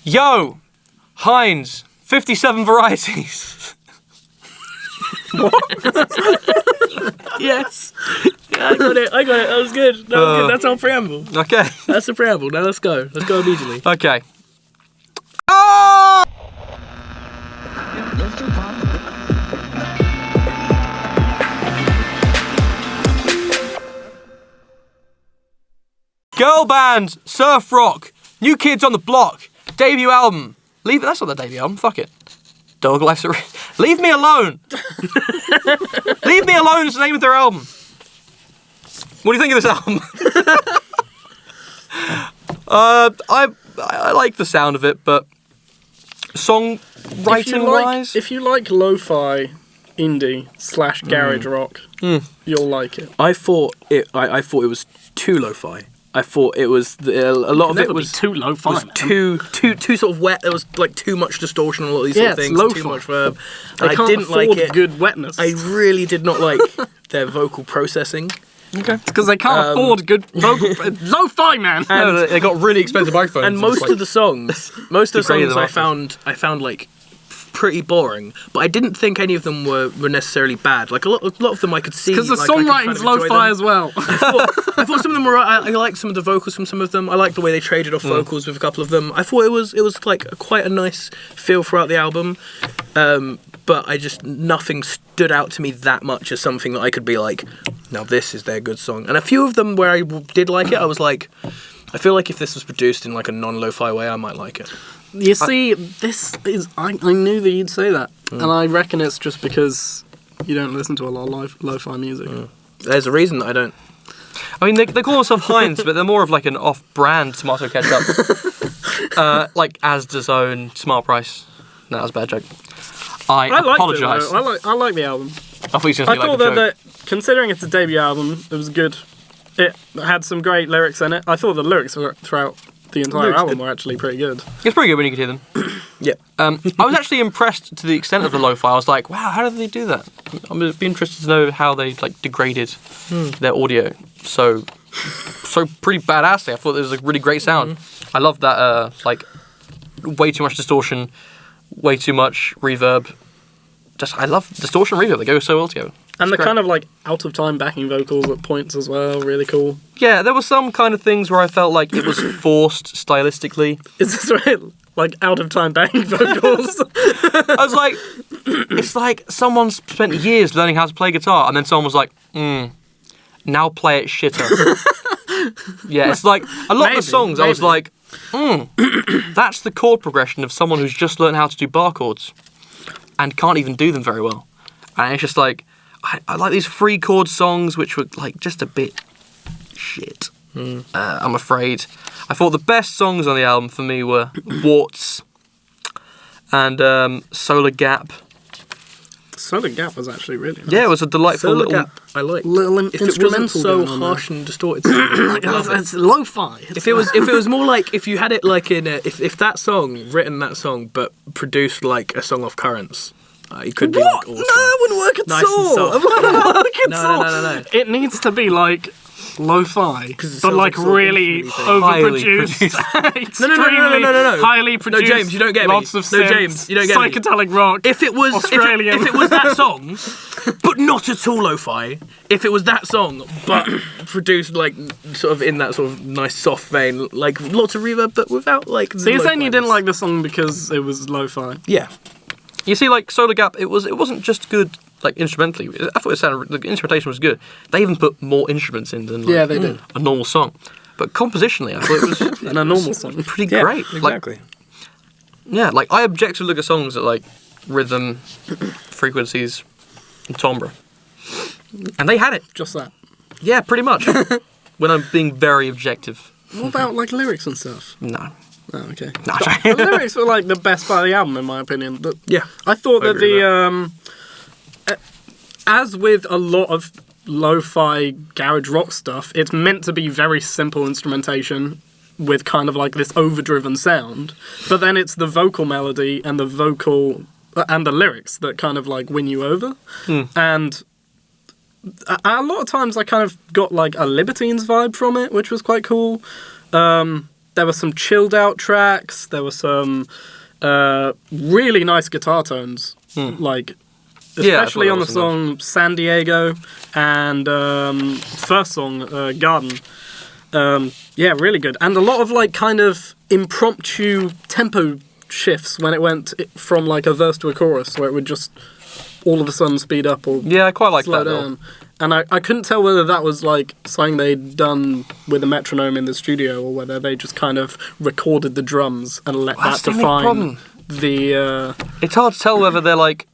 Yo, Hinds, 57 varieties. What? Yes. Yeah, I got it. That was good. That's our preamble. Okay. That's the preamble. Now let's go. Let's go immediately. Okay. Oh! Girl band, surf rock, new kids on the block, debut album. That's not the debut album, fuck it. Dog Life's a Leave Me Alone. Leave Me Alone is the name of their album. What do you think of this album? I like the sound of it, but songwriting wise, if you like lo-fi indie / garage rock, you'll like it. I thought it was too lo-fi. I thought it was a lot of it was too lo-fi. Was too sort of wet. There was like too much distortion on a lot of these sort of things. Lo-fi. Too much verb. I didn't like it. Good wetness. I really did not like their vocal processing. okay. It's because they can't afford good vocal. Lo-fi, man. No, they got really expensive iPhones. And most of the songs, I found like pretty boring, but I didn't think any of them were necessarily bad. Like a lot of them I could see. Because the songwriting's lo-fi as well. I thought some of them were. I liked some of the vocals from some of them. I liked the way they traded off vocals with a couple of them. I thought it was like quite a nice feel throughout the album. But nothing stood out to me that much as something that I could be like, now this is their good song. And a few of them where I did like it, I was like, I feel like if this was produced in like a non-lo-fi way, I might like it. You see, this is... I knew that you'd say that. And I reckon it's just because you don't listen to a lot of lo-fi music. There's a reason that I don't. I mean, they call themselves Hinds, but they're more of like an off-brand tomato ketchup. Like Asda's own Smart Price. No, that was a bad joke. I apologise. I like the album. I thought you were going to I thought that considering it's a debut album, it was good. It had some great lyrics in it. I thought the lyrics throughout the entire album were actually pretty good. It's pretty good when you could hear them. Yeah. I was actually impressed to the extent of the lo-fi. I was like, wow, how did they do that? I'd be interested to know how they like degraded their audio. So pretty badassly. I thought it was a really great sound. I love that like way too much distortion, way too much reverb. I love distortion and reverb. They go so well together. And the kind of like out of time backing vocals at points as well, really cool. Yeah, there were some kind of things where I felt like it was forced stylistically. Is this right? Like out of time backing vocals? I was like, it's like someone's spent years learning how to play guitar, and then someone was like, now play it shitter. Yeah, it's like a lot of the songs I was like, that's the chord progression of someone who's just learned how to do bar chords and can't even do them very well. And it's just like, I like these free chord songs which were like just a bit shit. I'm afraid. I thought the best songs on the album for me were Warts and Solar Gap. Solar Gap was actually really nice. Yeah, it was a delightful Solar little Gap. I like little if it instrumental wasn't so going on harsh and distorted. it's lo-fi. If it was more like if you had it like in if that song written that song but produced like a song off Currents. It could be like awesome. No, that wouldn't work at Nice and all. soft. It wouldn't work at all. No. It needs to be like lo-fi, it but sounds like like sort of really overproduced. Extremely No. highly produced. No, James, you don't get me. Lots of No, synths, James, you don't get me. psychedelic rock. If it was Australian. if it was that song, but not at all lo-fi. If it was that song, but produced like sort of in that sort of nice soft vein, like lots of reverb, but without like. So you're saying you didn't like the song because it was lo-fi? Yeah. You see, like Solar Gap, it wasn't just good like instrumentally. I thought the instrumentation was good. They even put more instruments in than Yeah, they did. a normal song. But compositionally, I thought it was And a normal song. pretty great. Exactly. Like I objectively look at songs at like rhythm, frequencies, and timbre, and they had it. Just that. Yeah, pretty much. When I'm being very objective. What about like lyrics and stuff? No. Oh, okay. No. The lyrics were like the best part of the album, in my opinion. Yeah. I thought I that agree as with a lot of lo-fi garage rock stuff, it's meant to be very simple instrumentation with kind of like this overdriven sound, but then it's the vocal melody and the vocal and the lyrics that kind of like win you over. And a lot of times I kind of got like a Libertines vibe from it, which was quite cool. there were some chilled out tracks. There were some really nice guitar tones, like especially on the song San Diego and first song Garden. Yeah, really good, and a lot of like kind of impromptu tempo shifts when it went from like a verse to a chorus, where it would just all of a sudden speed up or I quite like slow that down. And I couldn't tell whether that was like something they'd done with a metronome in the studio or whether they just kind of recorded the drums and let that define the. It's hard to tell whether they're like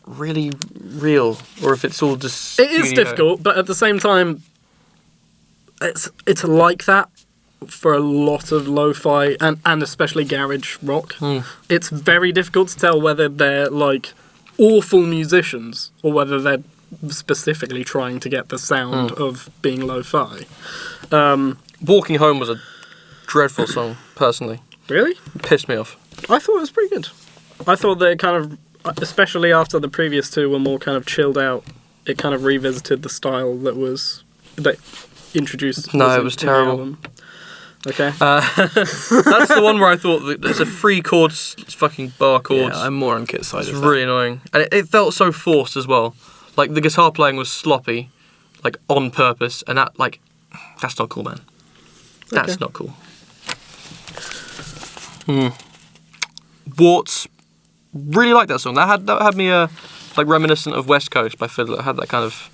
really real or if it's all just. It is difficult, but at the same time, it's like that for a lot of lo-fi and especially garage rock. It's very difficult to tell whether they're like awful musicians or whether they're specifically trying to get the sound of being lo-fi. Walking Home was a dreadful song, personally. Really? It pissed me off. I thought it was pretty good. I thought they kind of, especially after the previous two were more kind of chilled out, it kind of revisited the style that introduced. No, it was terrible. Okay. That's the one where I thought that there's a 3 chords, fucking bar chords. Yeah, I'm more on Kit's side. It's really annoying. And it felt so forced as well. Like, the guitar playing was sloppy, like, on purpose, and that, like, that's not cool, man. That's not cool. Warts, really like that song. That had me, like, reminiscent of West Coast by Fiddler. It had that kind of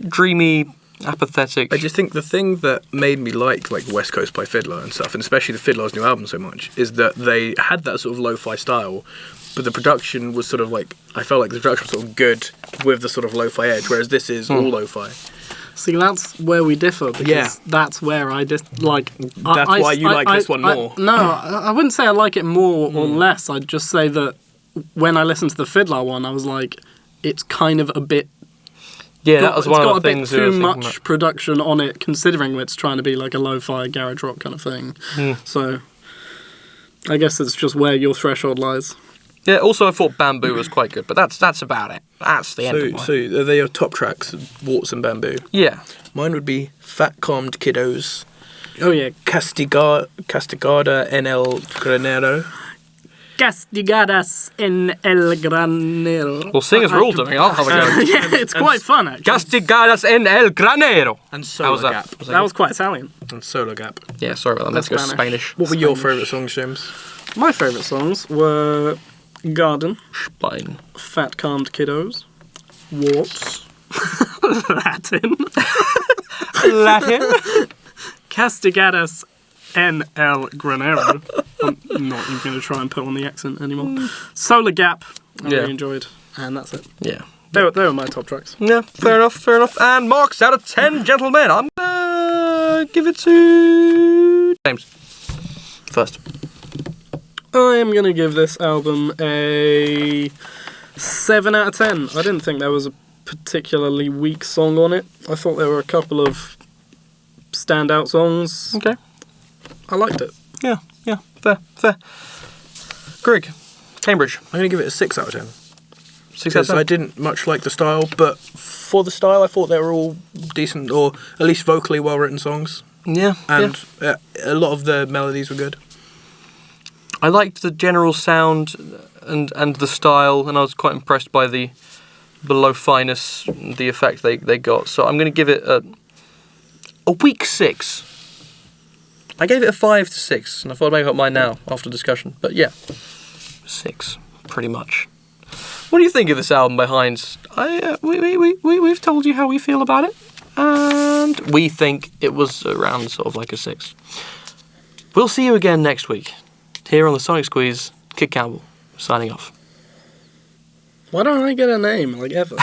dreamy, apathetic. I just think the thing that made me like West Coast by Fiddler and stuff, and especially the Fiddler's new album so much, is that they had that sort of lo-fi style, but the production was sort of like, I felt like the production was sort of good with the sort of lo-fi edge, whereas this is all lo-fi. See, that's where we differ, because that's where I like. That's why you like this one more. No, I wouldn't say I like it more or less. I'd just say that when I listened to the Fiddler one, I was like, it's kind of a bit. Yeah, that was one of the things. It's got a bit too much production on it, considering it's trying to be like a lo-fi garage rock kind of thing. So, I guess it's just where your threshold lies. Yeah. Also, I thought Bamboo was quite good, but that's about it. That's the end of mine. So are they your top tracks, Warts and Bamboo? Yeah. Mine would be Fat Calmed Kiddos. Oh yeah, Castigada En El Granero. Castigadas En El Granero. Well, singers ruled. I mean, I'll have a go. Yeah, it's quite fun actually. Castigadas En El Granero. And Solar Gap. That was quite Italian. And Solar Gap. Yeah, sorry about that. Let's go Spanish. What were your favourite songs, James? My favourite songs were Garden, Spine. Fat Calmed Kiddos, Warts, Latin, Castigadas En El Granero. I'm not even going to try and put on the accent anymore. Solar Gap, I really enjoyed, and that's it. Yeah. They were my top tracks. Yeah, fair enough. And marks out of 10, gentlemen. I'm gonna give it to James first. I am going to give this album a 7 out of 10. I didn't think there was a particularly weak song on it. I thought there were a couple of standout songs. Okay. I liked it. Yeah, fair. Greg, Cambridge. I'm going to give it a 6 out of 10. 6 out of 10? I didn't much like the style, but for the style, I thought they were all decent, or at least vocally well-written songs. Yeah. And a lot of the melodies were good. I liked the general sound and the style, and I was quite impressed by the lo-finess, the effect they got. So I'm going to give it a weak 6. I gave it a 5 to 6, and I thought I'd make up mine now after discussion. But yeah, 6, pretty much. What do you think of this album by Hinds? We've told you how we feel about it, and we think it was around sort of like a 6. We'll see you again next week. Here on the Sonic Squeeze, Kit Campbell, signing off. Why don't I get a name, like, ever?